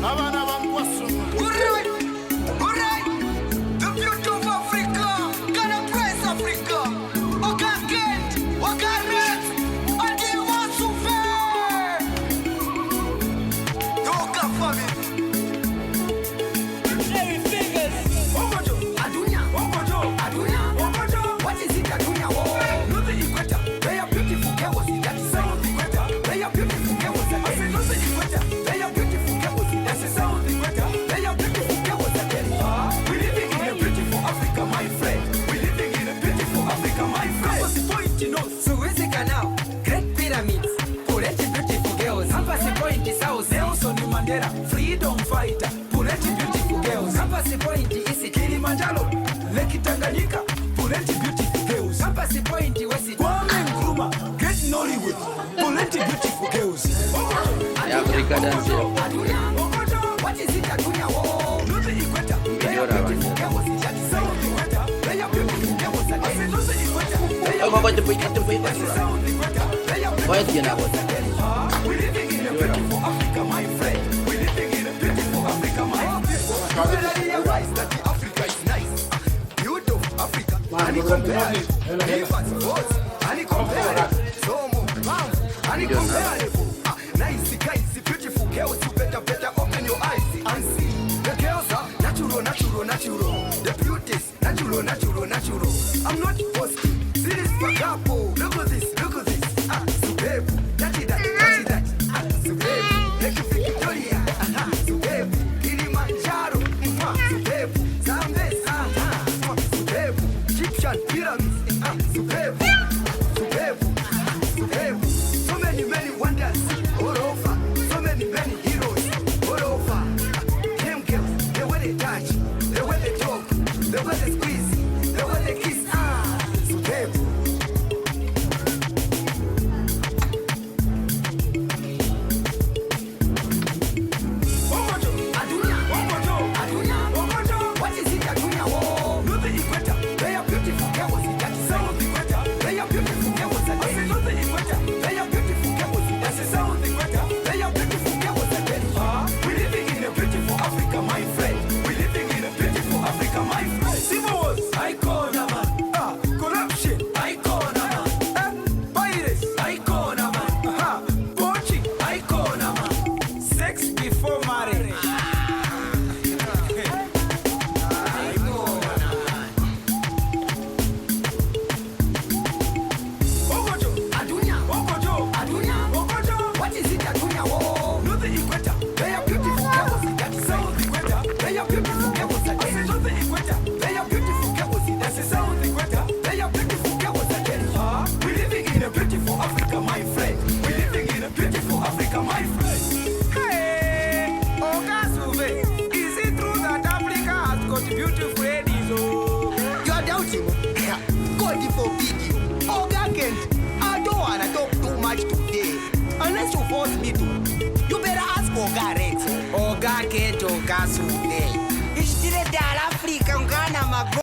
abana bangwasuma. Alright, the beauty of Africa, gonna praise Africa. Oga Kent, Oga Rex, until once to fair. Oga family. What is it, Adunia? Look the equator. They are beautiful girls. That's the sound equator. They are beautiful girls. I say look the equator. They are beautiful girls. That's the sound equator. They are beautiful girls. We living in a beautiful Africa, my friend. We living in a beautiful Africa, my friend. What's the point, you know? Suez Canal, Great Pyramids, Purity beautiful girls. What's the point is house? Nelson Mandela, freedom fighter. Purity beautiful girls. What's the point is Kilimanjaro, Lake Tanganyika. Plenty beautiful girls. Campus point West. Kwame Nkrumah, Great Nollywood. Plenty beautiful girls. Africa dance. What is it Adunia? Look the equator. They are beautiful girls. They are beautiful girls. I say look the equator. Oh, what the point? Why do you know? We living in a beautiful Africa, my friend. We living in a beautiful Africa, my friend. You realize that the Africa is nice. Beautiful Africa. And he compared it. He was both. And he compared it. So move. And he compared it.